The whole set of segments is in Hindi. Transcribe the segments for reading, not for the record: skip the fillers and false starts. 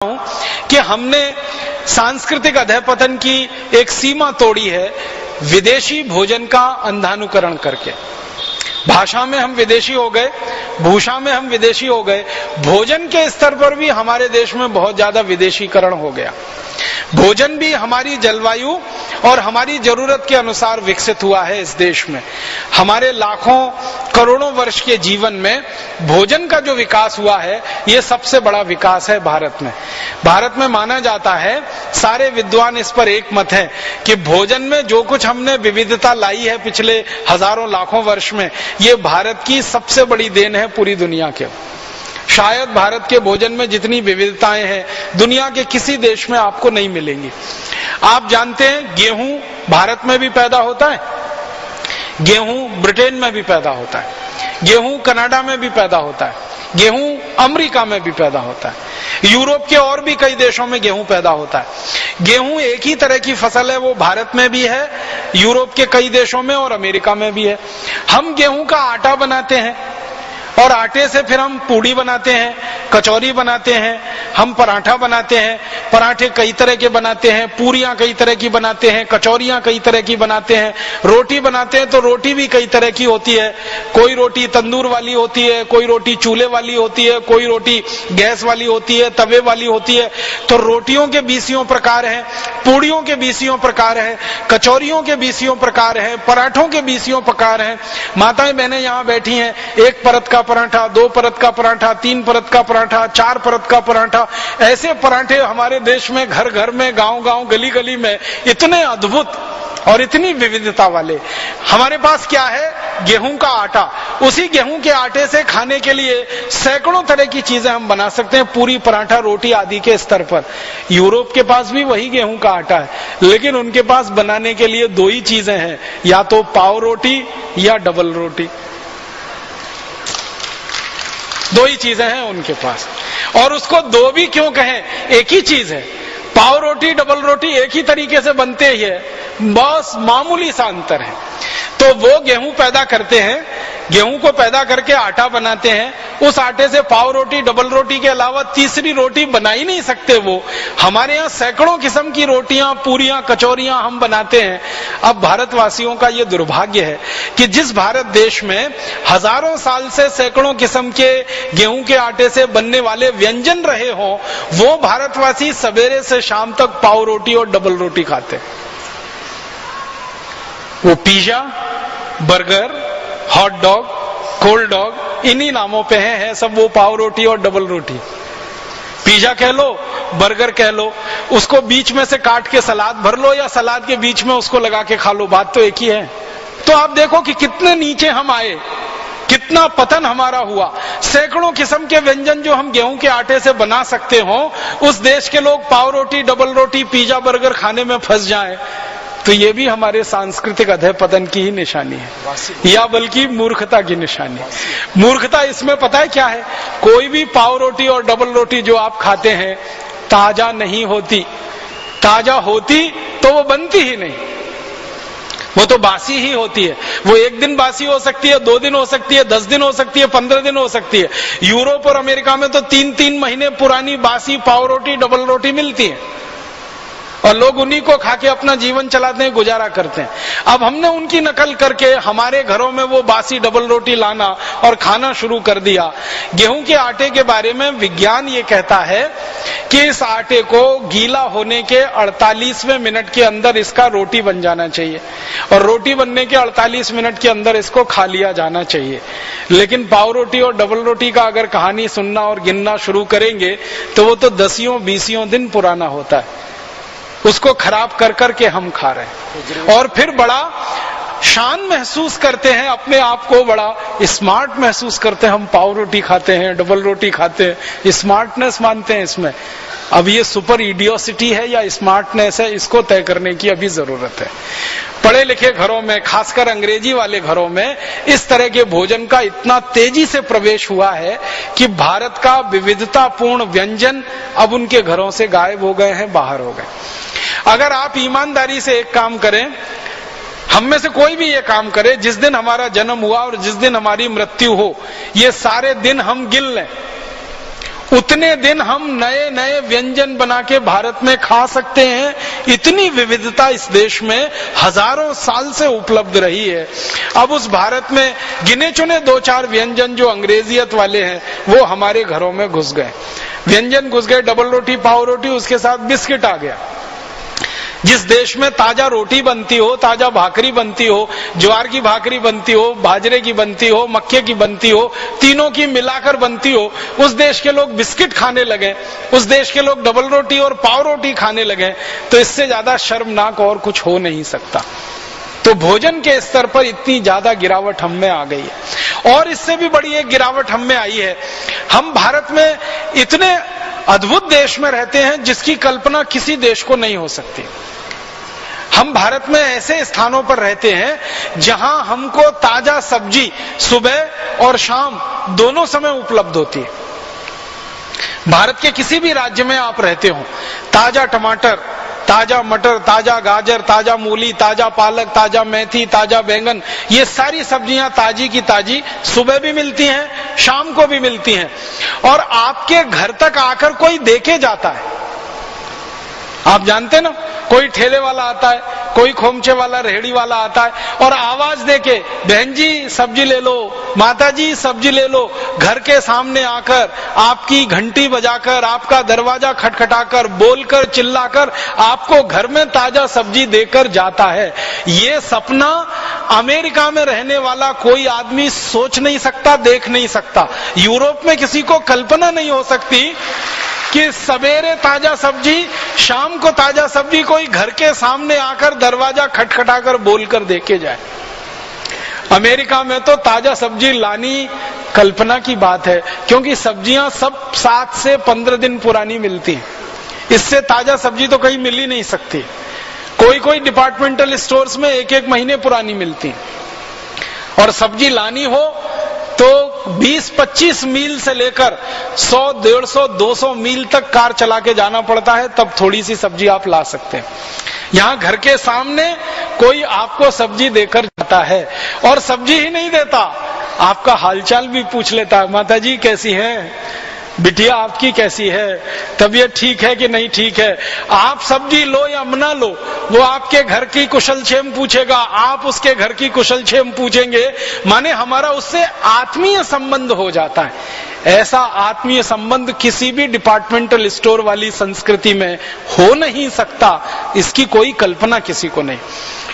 कि हमने सांस्कृतिक अधःपतन की एक सीमा तोड़ी है विदेशी भोजन का अंधानुकरण करके। भाषा में हम विदेशी हो गए, भूषा में हम विदेशी हो गए, भोजन के स्तर पर भी हमारे देश में बहुत ज्यादा विदेशीकरण हो गया। भोजन भी हमारी जलवायु और हमारी जरूरत के अनुसार विकसित हुआ है इस देश में। हमारे लाखों करोड़ों वर्ष के जीवन में भोजन का जो विकास हुआ है ये सबसे बड़ा विकास है भारत में। भारत में माना जाता है, सारे विद्वान इस पर एक मत है कि भोजन में जो कुछ हमने विविधता लाई है पिछले हजारों लाखों वर्ष में, ये भारत की सबसे बड़ी देन है पूरी दुनिया के। शायद भारत के भोजन में जितनी विविधताएं हैं दुनिया के किसी देश में आपको नहीं मिलेंगी। आप जानते हैं गेहूं भारत में भी पैदा होता है, गेहूं ब्रिटेन में भी पैदा होता है, गेहूं कनाडा में भी पैदा होता है, गेहूं अमेरिका में भी पैदा होता है, यूरोप के और भी कई देशों में गेहूं पैदा होता है। गेहूं एक ही तरह की फसल है, वो भारत में भी है, यूरोप के कई देशों में और अमेरिका में भी है। हम गेहूं का आटा बनाते हैं और आटे से फिर हम पूड़ी बनाते हैं, कचौरी बनाते हैं, हम पराठा बनाते हैं। पराठे कई तरह के बनाते हैं, पूरियां कई तरह की बनाते हैं, कचौरियां कई तरह की बनाते हैं, रोटी बनाते हैं तो रोटी भी कई तरह की होती है। कोई रोटी तंदूर वाली होती है, कोई रोटी चूल्हे वाली होती है, कोई रोटी गैस वाली होती है, तवे वाली होती है। तो रोटियों के बीसियों प्रकार हैं, पूड़ियों के बीसियों प्रकार हैं, कचौरियों के बीसियों प्रकार हैं, पराठों के बीसियों प्रकार हैं। माताएं बहनें यहाँ बैठी हैं, एक परत का पराठा, दो परत का पराठा, तीन परत का पराठा, चार परत का पराठा, ऐसे पराठे हमारे देश में घर घर में, गांव गांव, गली गली में इतने अद्भुत और इतनी विविधता वाले। हमारे पास क्या है? गेहूं का आटा। उसी गेहूं के आटे से खाने के लिए सैकड़ों तरह की चीजें हम बना सकते हैं, पूरी, पराठा, रोटी आदि के स्तर पर। यूरोप के पास भी वही गेहूं का आटा है, लेकिन उनके पास बनाने के लिए दो ही चीजें हैं, या तो पाव रोटी या डबल रोटी। दो ही चीजें हैं उनके पास। और उसको दो भी क्यों कहें, एक ही चीज है। पाव रोटी, डबल रोटी एक ही तरीके से बनते ही है, बस मामूली सा अंतर है। तो वो गेहूं पैदा करते हैं, गेहूं को पैदा करके आटा बनाते हैं। उस आटे से पाव रोटी, डबल रोटी के अलावा तीसरी रोटी बना ही नहीं सकते वो। हमारे यहाँ सैकड़ों किस्म की रोटियां, पूरियां, कचौरियां हम बनाते हैं। अब भारतवासियों का ये दुर्भाग्य है कि जिस भारत देश में हजारों साल से सैकड़ों किस्म के गेहूं के आटे से बनने वाले व्यंजन रहे हों, वो भारतवासी सवेरे से शाम तक पाव रोटी और डबल रोटी खाते हैं। वो pizza, burger, hot dog, cold dog, इन्हीं नामों पे है सब वो पाव रोटी और डबल रोटी। पिज्जा कह लो, बर्गर कह लो, उसको बीच में से काट के सलाद भर लो या सलाद के बीच में उसको लगा के खा लो, बात तो एक ही है। तो आप देखो कि कितने नीचे हम आए, कितना पतन हमारा हुआ। सैकड़ों किस्म के व्यंजन जो हम गेहूं के आटे से बना सकते हो, उस देश के लोग पाव रोटी, डबल रोटी, पिज्जा, बर्गर खाने में फंस जाएं, तो ये भी हमारे सांस्कृतिक अधःपतन की ही निशानी है, या बल्कि मूर्खता की निशानी। मूर्खता इसमें पता है क्या है? कोई भी पाव रोटी और डबल रोटी जो आप खाते हैं ताजा नहीं होती। ताजा होती तो वो बनती ही नहीं, वो तो बासी ही होती है। वो एक दिन बासी हो सकती है, 2 दिन हो सकती है, 10 दिन हो सकती है, 15 दिन हो सकती है। यूरोप और अमेरिका में तो 3-3 महीने पुरानी बासी पाव रोटी, डबल रोटी मिलती है और लोग उन्हीं को खा के अपना जीवन चलाते हैं, गुजारा करते हैं। अब हमने उनकी नकल करके हमारे घरों में वो बासी डबल रोटी लाना और खाना शुरू कर दिया। गेहूं के आटे के बारे में विज्ञान ये कहता है कि इस आटे को गीला होने के 48वें मिनट के अंदर इसका रोटी बन जाना चाहिए और रोटी बनने के 48 मिनट के अंदर इसको खा लिया जाना चाहिए। लेकिन पाव रोटी और डबल रोटी का अगर कहानी सुनना और गिनना शुरू करेंगे तो वो तो 10-20 दिन पुराना होता है। उसको खराब कर करके हम खा रहे हैं और फिर बड़ा शान महसूस करते हैं, अपने आप को बड़ा स्मार्ट महसूस करते हैं। हम पाव रोटी खाते हैं, डबल रोटी खाते हैं, स्मार्टनेस मानते हैं इसमें। अब ये सुपर इडियोसिटी है या स्मार्टनेस है, इसको तय करने की अभी जरूरत है। पढ़े लिखे घरों में, खासकर अंग्रेजी वाले घरों में, इस तरह के भोजन का इतना तेजी से प्रवेश हुआ है कि भारत का विविधतापूर्ण व्यंजन अब उनके घरों से गायब हो गए हैं, बाहर हो गए। अगर आप ईमानदारी से एक काम करें, हम में से कोई भी ये काम करे, जिस दिन हमारा जन्म हुआ और जिस दिन हमारी मृत्यु हो, ये सारे दिन हम गिन लें उतने दिन हम नए नए व्यंजन बना के भारत में खा सकते हैं। इतनी विविधता इस देश में हजारों साल से उपलब्ध रही है। अब उस भारत में गिने चुने 2-4 व्यंजन जो अंग्रेजियत वाले हैं वो हमारे घरों में घुस गए। व्यंजन घुस गए, डबल रोटी, पाव रोटी, उसके साथ बिस्किट आ गया। जिस देश में ताजा रोटी बनती हो, ताजा भाकरी बनती हो, ज्वार की भाकरी बनती हो, बाजरे की बनती हो, मक्के की बनती हो, तीनों की मिलाकर बनती हो, उस देश के लोग बिस्किट खाने लगे, उस देश के लोग डबल रोटी और पाव रोटी खाने लगे। तो इससे ज्यादा शर्मनाक और कुछ हो नहीं सकता। तो भोजन के स्तर पर इतनी ज्यादा गिरावट हम में आ गई है। और इससे भी बड़ी एक गिरावट हम में आई है। हम भारत में इतने अद्भुत देश में रहते हैं जिसकी कल्पना किसी देश को नहीं हो सकती। हम भारत में ऐसे स्थानों पर रहते हैं जहां हमको ताजा सब्जी सुबह और शाम दोनों समय उपलब्ध होती है। भारत के किसी भी राज्य में आप रहते हो, ताजा टमाटर, ताजा मटर, ताजा गाजर, ताजा मूली, ताजा पालक, ताजा मेथी, ताजा बैंगन, ये सारी सब्जियां ताजी की ताजी सुबह भी मिलती हैं, शाम को भी मिलती हैं। और आपके घर तक आकर कोई देके जाता है। आप जानते ना, कोई ठेले वाला आता है, कोई खोमचे वाला, रेहड़ी वाला आता है और आवाज देके, बहन जी सब्जी ले लो, माता जी सब्जी ले लो, घर के सामने आकर आपकी घंटी बजाकर, आपका दरवाजा खटखटाकर, बोलकर, चिल्लाकर आपको घर में ताजा सब्जी देकर जाता है। ये सपना अमेरिका में रहने वाला कोई आदमी सोच नहीं सकता, देख नहीं सकता। यूरोप में किसी को कल्पना नहीं हो सकती कि सवेरे ताजा सब्जी, शाम को ताजा सब्जी कोई घर के सामने आकर दरवाजा खटखटाकर बोलकर देके जाए। अमेरिका में तो ताजा सब्जी लानी कल्पना की बात है, क्योंकि सब्जियां सब 7 से 15 दिन पुरानी मिलती हैं। इससे ताजा सब्जी तो कहीं मिल ही नहीं सकती। कोई कोई डिपार्टमेंटल स्टोर्स में 1-1 महीने पुरानी मिलती। और सब्जी लानी हो तो 20-25 मील से लेकर 100, 150, 200 मील तक कार चला के जाना पड़ता है, तब थोड़ी सी सब्जी आप ला सकते हैं। यहाँ घर के सामने कोई आपको सब्जी देकर जाता है, और सब्जी ही नहीं देता, आपका हालचाल भी पूछ लेता है। माता जी कैसी हैं, बिटिया आपकी कैसी है, तबीयत ठीक है कि नहीं ठीक है। आप सब्जी लो या ना लो, वो आपके घर की कुशलक्षेम पूछेगा, आप उसके घर की कुशलक्षेम पूछेंगे। माने हमारा उससे आत्मीय संबंध हो जाता है। ऐसा आत्मीय संबंध किसी भी डिपार्टमेंटल स्टोर वाली संस्कृति में हो नहीं सकता। इसकी कोई कल्पना किसी को नहीं।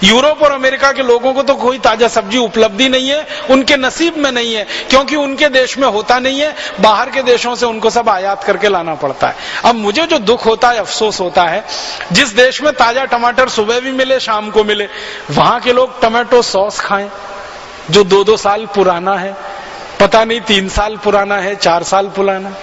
यूरोप और अमेरिका के लोगों को तो कोई ताजा सब्जी उपलब्धि नहीं है, उनके नसीब में नहीं है, क्योंकि उनके देश में होता नहीं है। बाहर के देशों से उनको सब आयात करके लाना पड़ता है। अब मुझे जो दुख होता है, अफसोस होता है, जिस देश में ताजा टमाटर सुबह भी मिले, शाम को मिले, वहां के लोग टमाटो सॉस खाएं जो 2-2 साल पुराना है, पता नहीं 3 साल पुराना है, 4 साल पुराना।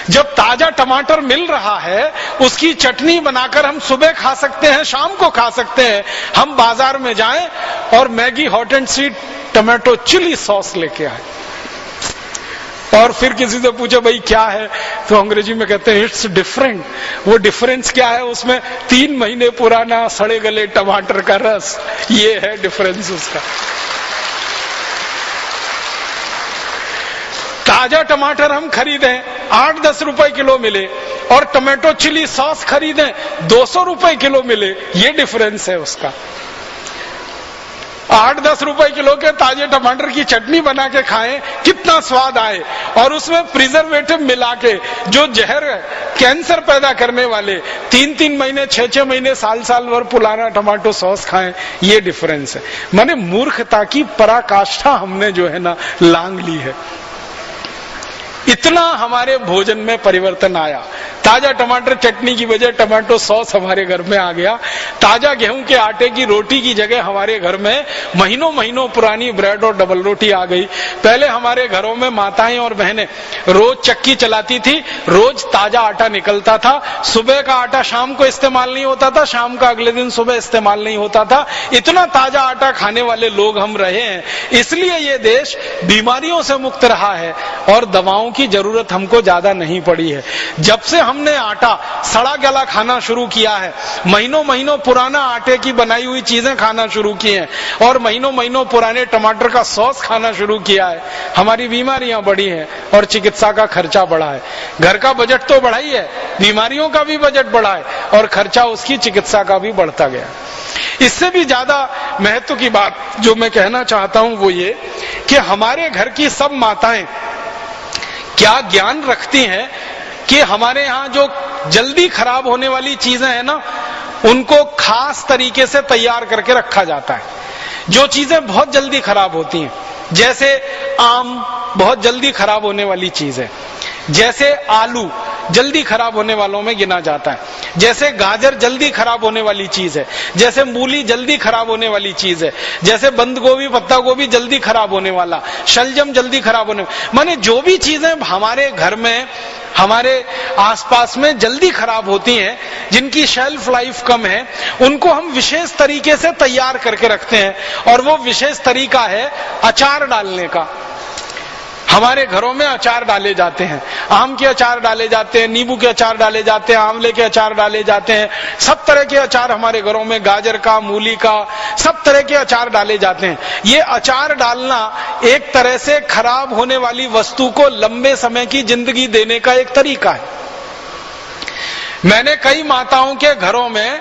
जब ताजा टमाटर मिल रहा है, उसकी चटनी बनाकर हम सुबह खा सकते हैं, शाम को खा सकते हैं। हम बाजार में जाएं और Maggi hot and sweet tomato chili sauce लेके आए, और फिर किसी से पूछे भाई क्या है, तो अंग्रेजी में कहते हैं इट्स डिफरेंट। वो डिफरेंस क्या है? उसमें 3 महीने पुराना सड़े गले टमाटर का रस, ये है डिफरेंस उसका। ताजा टमाटर हम खरीदें 8-10 रुपए किलो मिले, और टमाटो चिली सॉस खरीदें 200 रुपए किलो मिले, ये डिफरेंस है उसका। 8-10 रुपए किलो के ताजे टमाटर की चटनी बना के खाएं, कितना स्वाद आए, और उसमें प्रिजर्वेटिव मिला के जो जहर कैंसर पैदा करने वाले 3-3 महीने, 6-6 महीने, साल भर पुराना टमाटो सॉस खाएं, ये डिफरेंस है। माने मूर्खता की पराकाष्ठा हमने जो है ना लांग ली है। इतना हमारे भोजन में परिवर्तन आया। ताजा टमाटर चटनी की बजाय टमाटो सॉस हमारे घर में आ गया। ताजा गेहूं के आटे की रोटी की जगह हमारे घर में महीनों महीनों पुरानी ब्रेड और डबल रोटी आ गई। पहले हमारे घरों में माताएं और बहनें रोज चक्की चलाती थी, रोज ताजा आटा निकलता था। सुबह का आटा शाम को इस्तेमाल नहीं होता था, शाम का अगले दिन सुबह इस्तेमाल नहीं होता था। इतना ताजा आटा खाने वाले लोग हम रहे हैं, इसलिए ये देश बीमारियों से मुक्त रहा है और दवाओं की जरूरत हमको ज्यादा नहीं पड़ी है। जब से हमने आटा सड़ा गला खाना शुरू किया है, महीनों महीनों पुराना आटे की बनाई हुई चीजें खाना शुरू की हैं, और महीनों महीनों पुराने टमाटर का सॉस खाना शुरू किया है, हमारी बीमारियां बढ़ी हैं और चिकित्सा का खर्चा बढ़ा है। घर का बजट तो बढ़ा ही है, बीमारियों का भी बजट बढ़ा है और खर्चा उसकी चिकित्सा का भी बढ़ता गया। इससे भी ज्यादा महत्व की बात जो मैं कहना चाहता हूं वो ये कि हमारे घर की सब माताएं क्या ज्ञान रखती हैं कि हमारे यहाँ जो जल्दी खराब होने वाली चीजें हैं ना, उनको खास तरीके से तैयार करके रखा जाता है। जो चीजें बहुत जल्दी खराब होती हैं, जैसे आम बहुत जल्दी खराब होने वाली चीज है, जैसे आलू जल्दी खराब होने वालों में गिना जाता है, जैसे गाजर जल्दी खराब होने वाली चीज है, जैसे मूली जल्दी खराब होने वाली चीज है, जैसे बंद गोभी पत्ता गोभी जल्दी खराब होने वाला, शलजम जल्दी खराब होने, माने जो भी चीजें हमारे घर में हमारे आसपास में जल्दी खराब होती हैं, जिनकी शेल्फ लाइफ कम है, उनको हम विशेष तरीके से तैयार करके रखते हैं। और वो विशेष तरीका है अचार डालने का। हमारे घरों में अचार डाले जाते हैं, आम के अचार डाले जाते हैं, नींबू के अचार डाले जाते हैं, आंवले के अचार डाले जाते हैं, सब तरह के अचार हमारे घरों में, गाजर का, मूली का, सब तरह के अचार डाले जाते हैं। ये अचार डालना एक तरह से खराब होने वाली वस्तु को लंबे समय की जिंदगी देने का एक तरीका है। मैंने कई माताओं के घरों में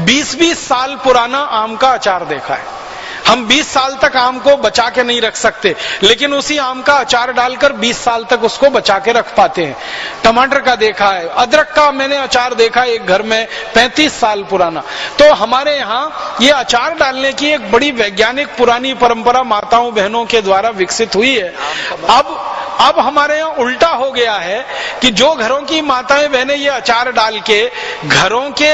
20-20 साल पुराना आम का अचार देखा है। हम 20 साल तक आम को बचा के नहीं रख सकते, लेकिन उसी आम का अचार डालकर 20 साल तक उसको बचा के रख पाते हैं। टमाटर का देखा है, अदरक का मैंने अचार देखा है एक घर में 35 साल पुराना। तो हमारे यहाँ ये अचार डालने की एक बड़ी वैज्ञानिक पुरानी परंपरा माताओं बहनों के द्वारा विकसित हुई है। अब हमारे यहाँ उल्टा हो गया है कि जो घरों की माताएं बहनें ये अचार डाल के घरों के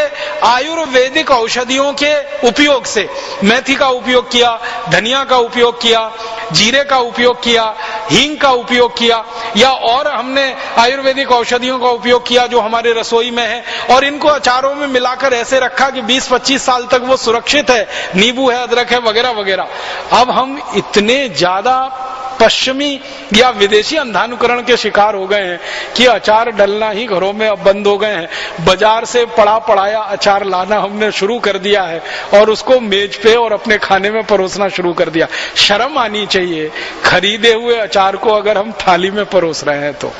आयुर्वेदिक औषधियों के उपयोग से, मेथी का उपयोग किया, धनिया का उपयोग किया, जीरे का उपयोग किया, हींग का उपयोग किया, या और हमने आयुर्वेदिक औषधियों का उपयोग किया जो हमारे रसोई में है, और इनको अचारों में मिलाकर ऐसे रखा कि 20-25 साल तक वो सुरक्षित है, नींबू है, अदरक है, वगैरह वगैरह। अब हम इतने ज्यादा पश्चिमी या विदेशी अंधानुकरण के शिकार हो गए हैं कि अचार डलना ही घरों में अब बंद हो गए हैं। बाजार से पड़ा पड़ाया अचार लाना हमने शुरू कर दिया है और उसको मेज पे और अपने खाने में परोसना शुरू कर दिया। शर्म आनी चाहिए खरीदे हुए अचार को अगर हम थाली में परोस रहे हैं तो।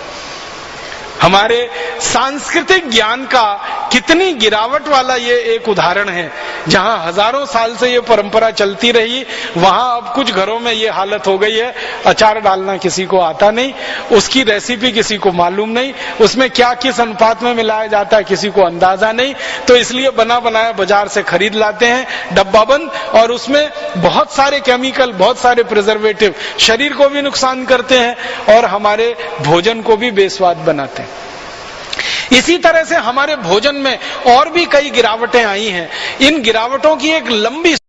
हमारे सांस्कृतिक ज्ञान का कितनी गिरावट वाला ये एक उदाहरण है। जहां हजारों साल से ये परंपरा चलती रही, वहां अब कुछ घरों में ये हालत हो गई है, अचार डालना किसी को आता नहीं, उसकी रेसिपी किसी को मालूम नहीं, उसमें क्या किस अनुपात में मिलाया जाता है किसी को अंदाजा नहीं, तो इसलिए बना बनाया बाजार से खरीद लाते हैं डब्बाबंद, और उसमें बहुत सारे केमिकल, बहुत सारे प्रिजर्वेटिव शरीर को भी नुकसान करते हैं और हमारे भोजन को भी बेस्वाद बनाते हैं। इसी तरह से हमारे भोजन में और भी कई गिरावटें आई हैं। इन गिरावटों की एक लंबी